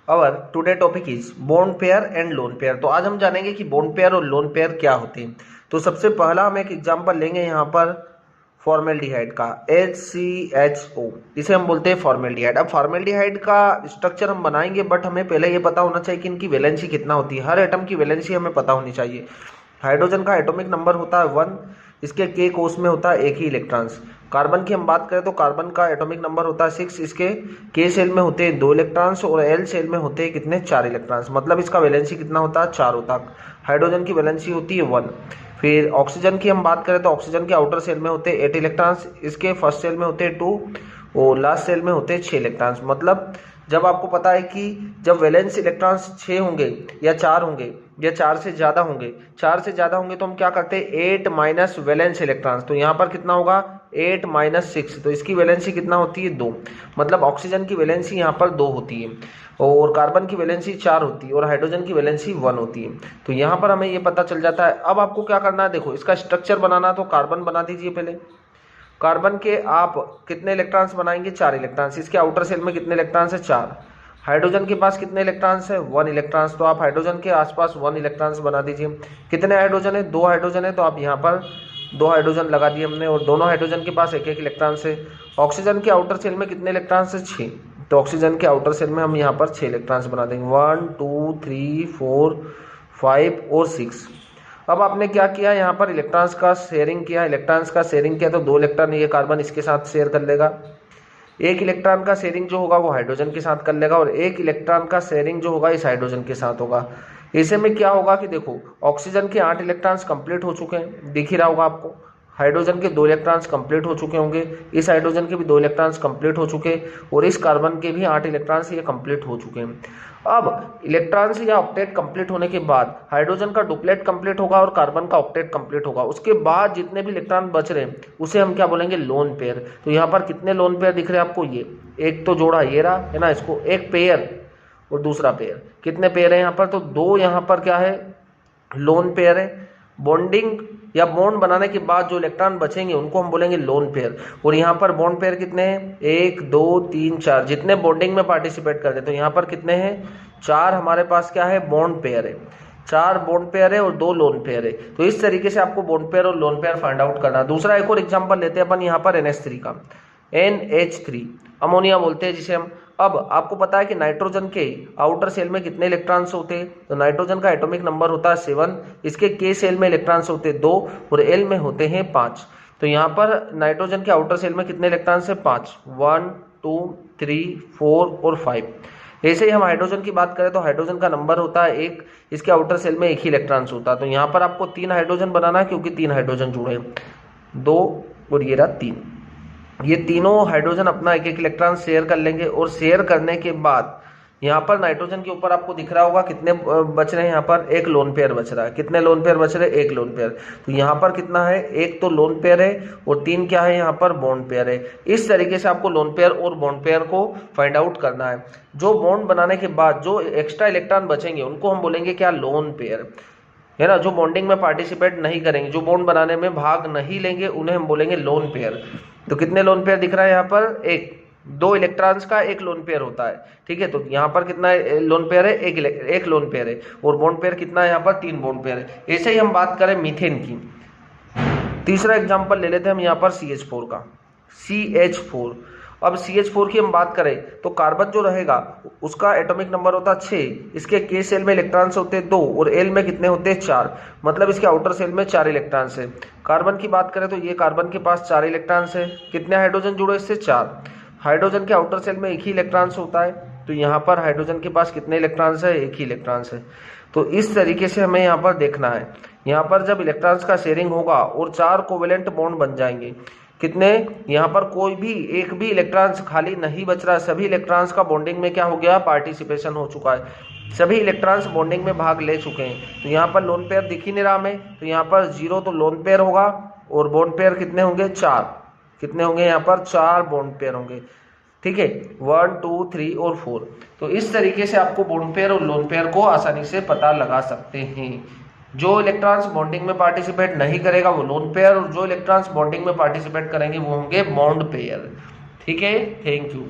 और today topic is bond pair and lone pair. तो आज हम जानेंगे कि बॉन्ड पेयर और लोन पेयर क्या होते हैं। तो सबसे पहला हम एक एग्जांपल लेंगे यहाँ पर फॉर्मेल्डिहाइड का, HCHO, इसे हम बोलते हैं फॉर्मेल्डिहाइड। अब फॉर्मेल्डिहाइड का स्ट्रक्चर हम बनाएंगे, बट हमें पहले ये पता होना चाहिए कि इनकी वैलेंसी कितना होती है। हर एटम की वैलेंसी हमें पता होनी चाहिए। हाइड्रोजन का एटॉमिक नंबर होता है 1, इसके के कोष में होता है एक ही इलेक्ट्रॉन्स। कार्बन की हम बात करें तो कार्बन का एटॉमिक नंबर होता है 6, इसके के सेल में होते हैं 2 इलेक्ट्रॉन्स और एल सेल में होते हैं कितने, 4 इलेक्ट्रॉन्स। मतलब इसका वैलेंसी कितना होता है, 4 होता है। हाइड्रोजन की वैलेंसी होती है 1। फिर ऑक्सीजन की हम बात करें तो ऑक्सीजन के आउटर सेल में होते हैं 8 इलेक्ट्रॉन्स, इसके फर्स्ट सेल में होते हैं 2 और लास्ट सेल में होते हैं 6 इलेक्ट्रॉन्स। मतलब जब आपको पता है कि जब वैलेंस इलेक्ट्रॉन्स 6 होंगे या 4 होंगे या 4 से ज़्यादा होंगे, 4 से ज़्यादा होंगे तो हम क्या करते हैं 8 माइनस वैलेंस इलेक्ट्रॉन्स। तो यहाँ पर कितना होगा 8 माइनस 6, तो इसकी वैलेंसी कितना होती है 2। मतलब ऑक्सीजन की वैलेंसी यहाँ पर 2 होती है और कार्बन की वैलेंसी 4 होती है और हाइड्रोजन की वैलेंसी 1 होती है। तो यहाँ पर हमें ये पता चल जाता है। अब आपको क्या करना है, देखो इसका स्ट्रक्चर बनाना, तो कार्बन बना दीजिए पहले। कार्बन के आप कितने इलेक्ट्रॉन्स बनाएंगे, 4 इलेक्ट्रॉन्स। इसके आउटर सेल में कितने इलेक्ट्रॉन्स है, 4। हाइड्रोजन के पास कितने इलेक्ट्रॉन्स है, 1 इलेक्ट्रॉन्स। तो आप हाइड्रोजन के आसपास 1 इलेक्ट्रॉन्स बना दीजिए। कितने हाइड्रोजन है, 2 हाइड्रोजन है, तो आप यहाँ पर 2 हाइड्रोजन लगा दिए हमने और दोनों हाइड्रोजन के पास एक एक इलेक्ट्रॉन्स है। ऑक्सीजन के आउटर सेल में कितने इलेक्ट्रॉन्स है, 6। तो ऑक्सीजन के आउटर सेल में हम यहाँ पर 6 इलेक्ट्रॉन्स बना देंगे, 1 2 3 4 5 और 6। अब आपने क्या किया, यहाँ पर इलेक्ट्रॉन्स का शेयरिंग किया, तो 2 इलेक्ट्रॉन ये कार्बन इसके साथ शेयर कर लेगा। 1 इलेक्ट्रॉन का शेयरिंग जो होगा वो हाइड्रोजन के साथ कर लेगा और 1 इलेक्ट्रॉन का शेयरिंग जो होगा इस हाइड्रोजन के साथ होगा। ऐसे में क्या होगा कि देखो ऑक्सीजन के 8 इलेक्ट्रॉन्स कंप्लीट हो चुके हैं, दिख ही रहा होगा आपको। हाइड्रोजन के 2 इलेक्ट्रॉन्स कंप्लीट हो चुके होंगे, इस हाइड्रोजन के भी 2 इलेक्ट्रॉन्स कंप्लीट हो चुके और इस कार्बन के भी 8 इलेक्ट्रॉन्स ये कंप्लीट हो चुके हैं। अब इलेक्ट्रॉन्स या ऑक्टेट कंप्लीट होने के बाद हाइड्रोजन का डुप्लेट कंप्लीट होगा और कार्बन का ऑक्टेट कंप्लीट होगा। उसके बाद जितने भी इलेक्ट्रॉन बच रहे हैं उसे हम क्या बोलेंगे, लोन पेयर। तो यहाँ पर कितने लोन पेयर दिख रहे हैं आपको, ये एक तो जोड़ा ये रहा है ना, इसको एक पेयर और दूसरा पेयर। कितने पेयर है यहाँ पर, तो 2 यहाँ पर क्या है, लोन पेयर है। बॉन्डिंग या बॉन्ड बनाने के बाद जो इलेक्ट्रॉन बचेंगे उनको हम बोलेंगे लोन पेयर। और यहाँ पर बॉन्ड पेयर कितने हैं, 1 2 3 4, जितने बॉन्डिंग में पार्टिसिपेट करते हैं। तो यहाँ पर कितने हैं, 4 हमारे पास क्या है, बॉन्ड पेयर है। 4 बॉन्ड पेयर है और 2 लोन पेयर है। तो इस तरीके से आपको बॉन्ड पेयर और लोन पेयर फाइंड आउट करना है। दूसरा एक और एग्जाम्पल लेते हैं अपन यहाँ पर NH3 का, NH3 अमोनिया बोलते हैं जिसे हम। अब आपको पता है कि नाइट्रोजन के आउटर सेल में कितने इलेक्ट्रॉन्स होते हैं, तो नाइट्रोजन का एटॉमिक नंबर होता है 7, इसके के सेल में इलेक्ट्रॉन्स होते हैं 2 और एल में होते हैं 5। तो यहाँ पर नाइट्रोजन के आउटर सेल में कितने इलेक्ट्रॉन्स है, 5, 1 2 3 4 और 5। ऐसे ही हम हाइड्रोजन की बात करें तो हाइड्रोजन का नंबर होता है 1, इसके आउटर सेल में एक ही इलेक्ट्रॉन्स होता है। तो यहाँ पर आपको 3 हाइड्रोजन बनाना है क्योंकि 3 हाइड्रोजन जुड़े हैं, 2 और ये रहा 3। ये तीनों हाइड्रोजन अपना एक एक इलेक्ट्रॉन शेयर कर लेंगे और शेयर करने के बाद यहाँ पर नाइट्रोजन के ऊपर आपको दिख रहा होगा कितने बच रहे हैं, यहाँ पर एक लोन पेयर बच रहा है। कितने लोन पेयर बच रहे हैं, एक लोन पेयर। तो यहाँ पर कितना है, एक तो लोन पेयर है और 3 क्या है, यहाँ पर बॉन्ड पेयर है। इस तरीके से आपको लोन पेयर और बॉन्ड पेयर को फाइंड आउट करना है। जो बॉन्ड बनाने के बाद जो एक्स्ट्रा इलेक्ट्रॉन बचेंगे उनको हम बोलेंगे क्या, लोन पेयर, है ना। जो बॉन्डिंग में पार्टिसिपेट नहीं करेंगे, जो बॉन्ड बनाने में भाग नहीं लेंगे, उन्हें हम बोलेंगे लोन पेयर। तो कितने लोन पेयर दिख रहा है यहाँ पर, 2 इलेक्ट्रॉन्स का एक लोन पेयर होता है, ठीक है। तो यहाँ पर कितना लोन पेयर है, एक लोन पेयर है और बॉन्ड पेयर कितना है यहाँ पर, 3 बॉन्ड पेयर है। ऐसे ही हम बात करें मीथेन की, तीसरा एग्जाम्पल ले लेते हैं हम यहाँ पर CH4 का, CH4। अब CH4 की हम बात करें तो कार्बन जो रहेगा उसका एटॉमिक नंबर होता है 6, इसके के सेल में इलेक्ट्रॉन्स होते हैं 2 और एल में कितने होते हैं, 4। मतलब इसके आउटर सेल में 4 इलेक्ट्रॉन्स है। कार्बन की बात करें तो ये कार्बन के पास 4 इलेक्ट्रॉन्स है। कितने हाइड्रोजन जुड़े इससे, 4। हाइड्रोजन के आउटर सेल में एक ही इलेक्ट्रॉन्स होता है। तो यहाँ पर हाइड्रोजन के पास कितने इलेक्ट्रॉन्स है, एक ही इलेक्ट्रॉन्स है। तो इस तरीके से हमें यहाँ पर देखना है। यहाँ पर जब इलेक्ट्रॉन्स का शेयरिंग होगा और 4 कोवेलेंट बॉन्ड बन जाएंगे, कितने, यहाँ पर कोई भी एक भी इलेक्ट्रॉन्स खाली नहीं बच रहा, सभी इलेक्ट्रॉन्स का बॉन्डिंग में क्या हो गया, पार्टिसिपेशन हो चुका है, सभी इलेक्ट्रॉन्स बॉन्डिंग में भाग ले चुके हैं। तो यहाँ पर लोन पेयर दिख ही नहीं रहा हमें, तो यहाँ पर 0 तो लोन पेयर होगा और बॉन्ड पेयर कितने होंगे, 4। कितने होंगे यहाँ पर, 4 बॉन्ड पेयर होंगे, ठीक है, 1 2 3 और 4। तो इस तरीके से आपको बॉन्ड पेयर और लोन पेयर को आसानी से पता लगा सकते हैं। जो इलेक्ट्रॉन्स बॉन्डिंग में पार्टिसिपेट नहीं करेगा वो लोन पेयर और जो इलेक्ट्रॉन्स बॉन्डिंग में पार्टिसिपेट करेंगे वो होंगे बॉन्ड पेयर, ठीक है। Thank you.